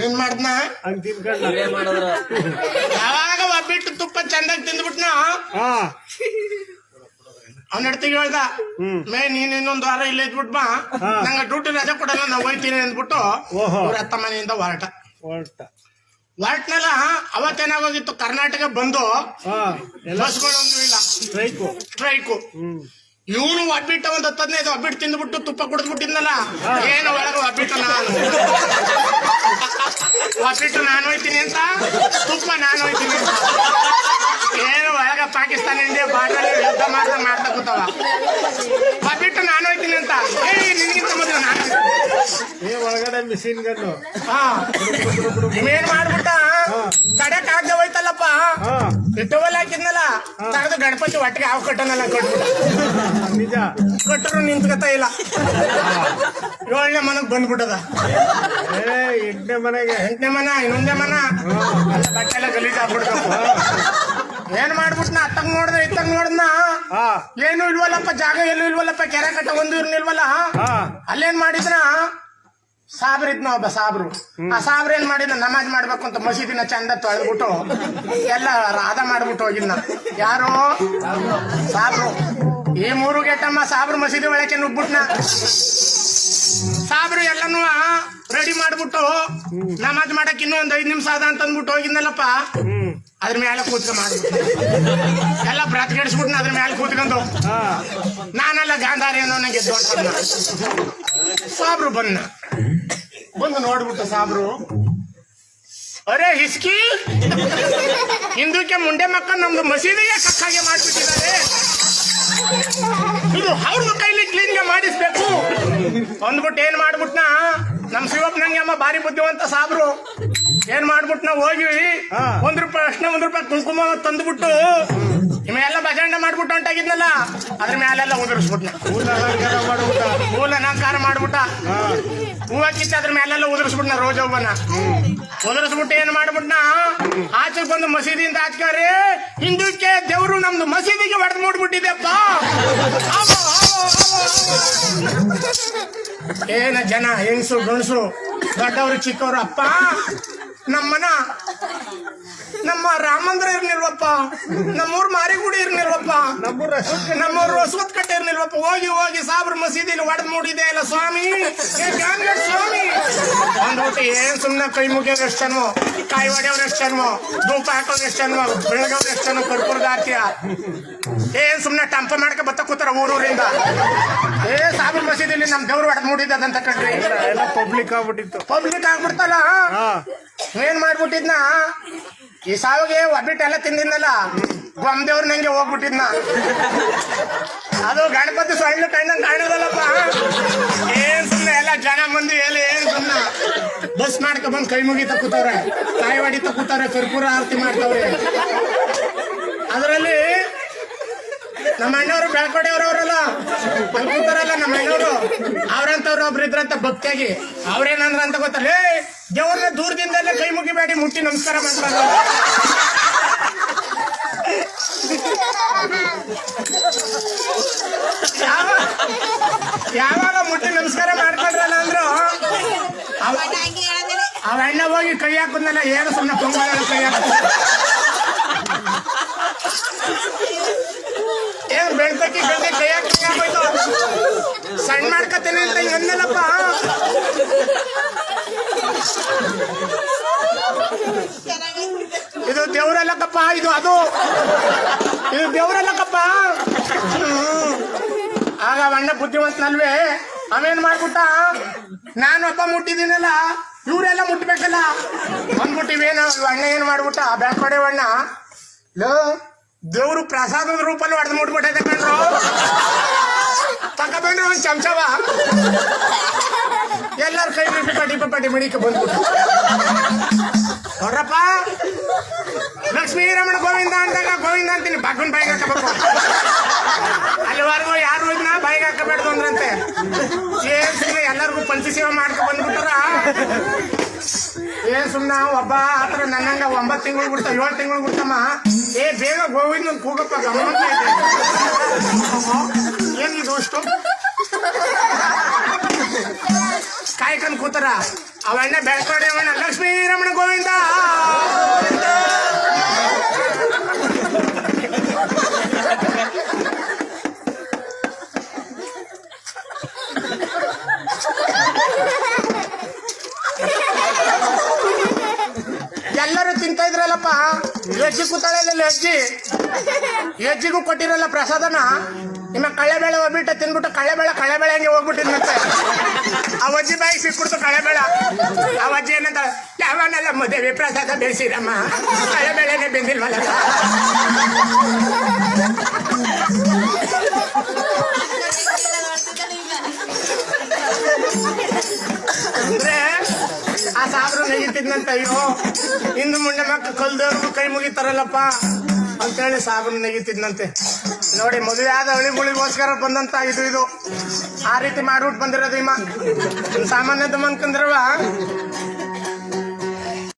ಏನ್ ಮಾಡ್ದನ ಹಂಗ್ ತಿನ್ಕೊಂಡ ಮಾಡಿದ್ರ ಯಾವಾಗ ಒಬ್ಬಿಟ್ಟು ತುಪ್ಪ ಚಂದಾಗಿ ತಿಂದ್ಬಿಟ್ನ ಅವ್ನ ಹೆಡ್ತಿಗೆ ಹೇಳ್ದ ಮೇ ನೀನ್ ಇನ್ನೊಂದು ವಾರ ಇಲ್ಲೇ ಇದ್ಬಿಟ್ ಬಾ ನಂಗೆ ಡ್ಯೂಟಿ ರಜೆ ಕೊಡಲ್ಲ ನಾವು ಹೋಯ್ತೀನಿ ಅಂದ್ಬಿಟ್ಟು ಅವ್ರ ಅತ್ತ ಮನೆಯಿಂದ ಹೊರಟ್ನಲ್ಲ. ಅವತ್ತೇನಾಗೋಗಿತ್ತು, ಕರ್ನಾಟಕ ಬಂದು ಬಸ್ಗಳೊಂದು ಇಲ್ಲ, ಸ್ಟ್ರೈಕು. ಇವನು ಒಬ್ಬಿಟ್ಟ ಒಂದ್ 10-15 ಒಬ್ಬಿಟ್ಟು ತಿಂದ್ಬಿಟ್ಟು ತುಪ್ಪ ಕುಡಿದ್ಬಿಟ್ಟಿದ್ನಲ್ಲ, ಏನು ಒಳಗ ಒಬ್ಬಿಟ್ಟು ನಾನು ಹೋಯ್ತೀನಿ ಅಂತ, ತುಪ್ಪ ನಾನು ಹೋಯ್ತೀನಿ ಅಂತ, ಏನು ಒಳಗ ಪಾಕಿಸ್ತಾನ ಇಂಡಿಯಾ ಬಾರ್ಡರ್ ಯುದ್ಧ ಮಾಡ್ತಾ ಕೂತಾವ. ಒಬ್ಬಿಟ್ಟು ನಾನು ಹೋಯ್ತೀನಿ ಅಂತ, ನಿನ್ಗಿಂತ ಮೊದಲು ನಾನು ಒಳಗಡೆ ಮಿಷಿನ್ ಗನ್ನು ಏನ್ ಮಾಡ್ಬಿಟ್ಟ, ತಡಕ್ ಆಗದೆ ಹೋಯ್ತಲ್ಲಪ್ಪ, ಟವಲ್ ಹಾಕಿದ್ನಲ್ಲ ತಗದು ಗಣಪತಿ ಒಟ್ಟಿಗೆ ಹಾವು ಕಟ್ಟನಲ್ಲ ಕಟ್ಬಿಟ್ಟ. ನಿಜ ಕಟ್ಟರು ನಿಂತ್ಕತ ಇಲ್ಲ, 7ನೇ ಮನಗ್ ಬಂದ್ಬಿಟ್ಟದ. 8ನೇ ಮನೆಗೆ, 8ನೇ ಮನ, 11ನೇ ಮನ, ಬಟ್ಟೆ ಎಲ್ಲ ಗಲೀಜ್ ಆಗ್ಬಿಡ್ಬೇಕು. ಏನ್ ಮಾಡ್ಬಿಟ್ನ, ಅತ್ತಂಗ್ ನೋಡ್ದ ಇತ್ತಂಗ್ ನೋಡ್ದನ, ಏನು ಇಲ್ವಲ್ಲಪ್ಪ, ಜಾಗ ಎಲ್ಲೂ ಇಲ್ವಲ್ಲಪ್ಪ, ಕೆರೆ ಕಟ್ಟ ಒಂದು ಇರ್ನಿಲ್ವಲ್ಲ. ಅಲ್ಲೇನ್ ಮಾಡಿದ್ನ, ಸಾಬ್ರ ಇದ್ನ ಒಬ್ಬ ಸಾಬ್ರು. ಆ ಸಾಬ್ರ ಏನ್ ಮಾಡಿದ್ನ, ನಮಾಜ್ ಮಾಡ್ಬೇಕು ಅಂತ ಮಸೀದಿನ ಚಂದ ತೊಳೆದ್ಬಿಟ್ಟು ಎಲ್ಲ ರಾಧ ಮಾಡ್ಬಿಟ್ಟು ಹೋಗಿದ್ನ. ಯಾರು? ಸಾಬ್ರು. ಈ 3 ಗೆಟ್ಟಮ್ಮ ಸಾಬ್ರು ಮಸೀದಿ ಒಳಕ್ಕೆ ನುಗ್ಬಿಟ್ನ. ಸಾಬ್ರು ಎಲ್ಲನೂ ರೆಡಿ ಮಾಡ್ಬಿಟ್ಟು ನಮಾಜ್ ಮಾಡಕ್ ಇನ್ನೂ ಒಂದ್ 5 ನಿಮಿಷ ಅದ ಅಂತ ಅಂದ್ಬಿಟ್ಟು ಹೋಗಿದ್ನಲ್ಲಪ್ಪ, ಅದ್ರ ಮೇಲೆ ಕೂತ್ಕೊಂಡ್ ಮಾಡ್ಬಿಟ್ಟು ಎಲ್ಲ ಬ್ರತ್ಗೆಡ್ಸ್ಬಿಟ್ನ. ಅದ್ರ ಮೇಲೆ ಕೂತ್ಕೊಂಡು ನಾನೆಲ್ಲ ಗಾಂಧಾರಿ ಅನ್ನೋ ನಂಗೆ ದೊಡ್ಡ ಸಾಬ್ರು ಬಂದು ನೋಡ್ಬಿಟ್ಟು ಸಾಬ್ರು, ಅರೆ ಹಿಸ್ಕಿ, ಹಿಂದೂಕ್ಕೆ ಮುಂಡೆ ಮಕ್ಕ ನಮ್ದು ಮಸೀದಿಗೆ ಕಕ್ಕಾಗೆ ಮಾಡ್ಬಿಟ್ಟಿದ್ದಾರೆ, ಇದು ಅವ್ರದ್ದು ಕೈಲಿ ಕ್ಲೀನ್ಗೆ ಮಾಡಿಸ್ಬೇಕು ಅಂದ್ಬಿಟ್ಟು ಏನ್ ಮಾಡ್ಬಿಟ್ನ, ನಮ್ ಶಿವಪ್ಪನಂಗೆ ಅಮ್ಮ ಭಾರಿ ಬುದ್ಧಿವಂತ ಸಾಬ್ರು. ಏನ್ ಮಾಡ್ಬಿಟ್ನ, ಹೋಗಿ ₹1 ಅಷ್ಟೇ, ₹1 ಕುಂಕುಮ ತಂದ್ಬಿಟ್ಟು ಇವೆಲ್ಲ ಬಜಾಂಡ ಮಾಡ್ಬಿಟ್ಟು ಹೊಂಟಾಗಿದ್ನಲ್ಲ, ಅದ್ರ ಮೇಲೆಲ್ಲ ಉದುರಿಸ್ಬಿಟ್ನ. ಮೂಲ ಅಲಂಕಾರ ಮಾಡ್ಬಿಟ್ಟ, ಹೂವ ಕಿತ್ತ ಅದ್ರ ಮೇಲೆಲ್ಲ ಉದುರಿಸ್ಬಿಟ್ನ, ರೋಜ ಹೂವನ ಉದುರಿಸ್ಬಿಟ್ಟು ಏನ್ ಮಾಡ್ಬಿಟ್ನ, ಆಚೆಗೆ ಬಂದು ಮಸೀದಿಯಿಂದ ಆಚೆಗಾರೆ, ಹಿಂದೂಕ್ಕೆ ದೇವ್ರು ನಮ್ದು ಮಸೀದಿಗೆ ಹೊಡೆದ್ ಮೂಡ್ಬಿಟ್ಟಿದೆಪ್ಪ. ಏನ ಜನ, ಹೆಂಗಸು ಗಣಸು, ದೊಡ್ಡವರು ಚಿಕ್ಕವರು, ಅಪ್ಪ ನಮ್ಮ ರಾಮ ಮಂದಿರ ಇರ್ನಿಲ್ವಪ್ಪ, ನಮ್ಮೂರ್ ಮಾರಿಗುಡಿ ಇರ್ನಿಲ್ವಪ್ಪ, ನಮ್ಮೂರು ಹೊಸವತ್ ಕಟ್ಟೆ ಇರ್ನಿಲ್ವಪ್ಪ, ಹೋಗಿ ಸಾಬ್ರ ಮಸೀದಿಲಿ ಹೊಡೆದ್ ಮೂಡಿದೆ ಅಲ್ಲ ಸ್ವಾಮಿ, ಸ್ವಾಮಿ ಅಂದ್ಬಿಟ್ಟು ಏನ್ ಸುಮ್ನೆ ಕೈ ಮುಗಿಯೋರು ಎಷ್ಟು ಜನ್ಮೋ, ಕಾಯಿ ಹೊಡೆಯವ್ರು ಎಷ್ಟು ಜನ್ಮೋ, ಧೂಪ ಹಾಕೋರು ಎಷ್ಟು ಜನ್ಮೋ, ಬೆಳಗವ್ರು ಎಷ್ಟು ಜನ ಕರ್ಪೂರದ ಆರ್ತಿಯ ಏನ್ ಸುಮ್ನೆ ಟಂಪ ಮಾಡ್ಕ ಬತ್ತ ಕೂತಾರ ಊರೂರಿಂದ. ಸಾಬ್ರ ಮಸೀದಿಲಿ ನಮ್ ದೇವ್ರು ಹೊಡೆದ್ ಮೂಡಿದಂತ ಕಣ್ರಿ, ಎಲ್ಲ ಪಬ್ಲಿಕ್ ಆಗ್ಬಿಡ್ತಲ್ಲ. ಏನ್ ಮಾಡ್ಬಿಟ್ಟಿದ್ನ, ಈ ಸಾವಿಗೆ ಒಬ್ಬಿಟ್ಟೆಲ್ಲ ತಿಂದಿದ್ನಲ್ಲ, ಗೊಂದೇವ್ರ ನಂಗೆ ಹೋಗ್ಬಿಟ್ಟಿದ್ನ. ಅದು ಗಣಪತಿ ಸೊಳ್ಳು ಕಣ್ಣಂಗ್ ಕಾಣಿದಲ್ಲಪ್ಪ. ಏನ್ ಸುಮ್ನೆ ಎಲ್ಲ ಜನ ಮಂದಿ ಏನ್ ಸುಮ್ನೆ ಬಸ್ ಮಾಡ್ಕೊ ಬಂದ್ ಕೈ ಮುಗಿತ ಕೂತವ್ರೆ, ಕಾಯಿ ಹೊಡಿತ ಕೂತವ್ರೆ, ಕರ್ಪೂರ ಆರತಿ ಮಾಡ್ತವ್ರೆ. ಅದರಲ್ಲಿ ನಮ್ಮ ಅಣ್ಣವರು ಬೆಳ್ಕೊಡೆಯವ್ರವ್ರಲ್ಲ, ಅಲ್ಲಿ ಕೂತಾರಲ್ಲ ನಮ್ಮ ಅಣ್ಣವರು, ಅವ್ರಂತವ್ರು ಒಬ್ರು ಇದ್ರಂತ ಭಕ್ತಿಯಾಗಿ, ಅವ್ರೇನಂದ್ರ ಅಂತ ಗೊತ್ತಲ್ಲ, ದೇವ್ರನ್ನ ದೂರದಿಂದಲೇ ಕೈ ಮುಗಿಬೇಡಿ, ಮುಟ್ಟಿ ನಮಸ್ಕಾರ ಮಾಡ್ತಾರೆ. ಯಾವಾಗ ಮುಟ್ಟಿ ನಮಸ್ಕಾರ ಮಾಡ್ಕೊಂಡ್ರಲ್ಲ ಅಂದ್ರು, ಅವ ಅಣ್ಣ ಹೋಗಿ ಕೈ ಹಾಕುದ್ನಲ್ಲ, ಏನು ಸುಮ್ಮನೆ ಪೊಂಗಲ ಕೈ ಹಾಕ, ಏನ್ ಬೆಳ್ತಕ್ಕಿ ಕೈ ಹಾಕೋಯ್ತು, ಸಣ್ಣ ಮಾಡ್ಕತ್ತೇನೆ ಅಂತ ಹಿಂಗಂದಲ್ಲಪ್ಪ. ಇದು ದೇವ್ರಲ್ಲಕ್ಕಪ್ಪ, ಇದು ದೇವ್ರಲ್ಲಕ್ಕಪ್ಪ. ಆಗ ಅಣ್ಣ ಬುದ್ಧಿವಂತನಲ್ವೇ, ಅವೇನ್ ಮಾಡ್ಬಿಟ್ಟ, ನಾನು ಹಬ್ಬ ಮುಟ್ಟಿದ್ದೀನಲ್ಲ, ಇವರೆಲ್ಲ ಮುಟ್ಬೇಕಲ್ಲ ಅಂದ್ಬಿಟ್ಟಿವೇನು. ಅಣ್ಣ ಏನ್ ಮಾಡ್ಬಿಟ್ಟ, ಬೆಳ್ಕೊಡೆ ಅಣ್ಣ, ದೇವ್ರು ಪ್ರಸಾದದ ರೂಪಲ್ಲಿ ಹೊಡೆದು ಮುಟ್ಬಿಟ್ಟೈತೆ ಕಣ್ರು, ತಗೊಂಡ್ರೆ ಒಂದ್ ಚಮಚವ, ಎಲ್ಲರ ಕೈ ಪಟಿ ಮಡಿಕೆ ಬಂದ್ಬಿಟ್ಟು, ನೋಡ್ರಪ್ಪ ಲಕ್ಷ್ಮೀ ರಮಣ ಗೋವಿಂದ ಅಂದಾಗ ಗೋವಿಂದ ಅಂತೀನಿ, ಬಗ್ಗನ್ ಬಾಯಿಗೆ ಹಾಕಬೇಕು, ಅಲ್ಲಿವರೆಗೂ ಯಾರು ಇದನ್ನ ಬಾಯಿಗೆ ಹಾಕಬೇಡ್ದು ಅಂದ್ರಂತೆ. ಏನ್ ಸುಮ್ಮನೆ ಎಲ್ಲರಿಗೂ ಪಂಚಸೇವೆ ಮಾಡ್ಕೊ ಬಂದ್ಬಿಟ್ಟಾರ, ಏನ್ ಸುಮ್ನ ಒಬ್ಬ ಆತರ ನನ್ನಂಗ 9 ತಿಂಗಳು ಬಿಡ್ತಾವ 7 ತಿಂಗಳು ಬಿಡ್ತಮ್ಮ. ಏ ಬೇಗ ಗೋವಿಂದ ಕೂಗಪ್ಪ ಗಮನ ಇದೆ. ಏನಿದು ಅಷ್ಟು ಕಾಯ್ಕೊಂಡು ಕೂತಾರ. ಅವಣ್ಣ ಬೆಳ್ಕೊಂಡೆ ಅವಣ್ಣ ಲಕ್ಷ್ಮೀ ರಮಣ ಗೋವಿಂದ. ಎಲ್ಲರೂ ತಿಂತಾ ಇದ್ರಲ್ಲಪ್ಪ. ಹೆಜ್ಜಿ ಕೂತಾಳಲ್ಲ ಹೆಜ್ಜಿಗೂ ಕೊಟ್ಟಿರಲ್ಲ ಪ್ರಸಾದನ. ನಿಮ್ಮ ಕಳ್ಳೆಬೇಳೆ ಹೋಗ್ಬಿಟ್ಟು ತಿನ್ಬಿಟ್ಟು ಕಳ್ಳೆಬೇಳೆ ಹಂಗೆ ಹೋಗ್ಬಿಟ್ಟಿದ್ನಂತೆ. ಆ ಅಜ್ಜಿ ಬಾಯಿಗೆ ಸಿಕ್ಬಿಡ್ತು ಕಳ್ಳೆಬೇಳೆ. ಆ ಅಜ್ಜಿ ಏನಂತ ಯಾವನ್ನೆಲ್ಲ ಮದುವೆ ಪ್ರಸಾದ ಬೆಳೆಸಿರಮ್ಮ, ಕಳ್ಳೆಬೇಳೆನೆ ಬೆಂದಿಲ್ವಲ್ಲ ಅಂದ್ರೆ ಆ ಸಾಬ್ರು ನೆಗಿತಿದ್ನಂತ. ಅಯ್ಯೋ ಹಿಂದು ಮುಂಡೆ ಮಕ್ಕಳು ಕಲ್ದವ್ರಿಗೂ ಕೈ ಮುಗಿತಾರಲ್ಲಪ್ಪ ಅಂತೇಳಿ ಸಾಬ್ರು ನೆಗಿತಿದ್ನಂತೆ. ನೋಡಿ ಮದುವೆ ಆದ ಹಳಿಗಳಿಗೋಸ್ಕರ ಬಂದಂತ ಇದು ಆ ರೀತಿ ಮಾಡ್ಬಿಟ್ಟು ಬಂದಿರೋದು. ಸಾಮಾನ್ಯದ ಅನ್ಕಂದ್ರವ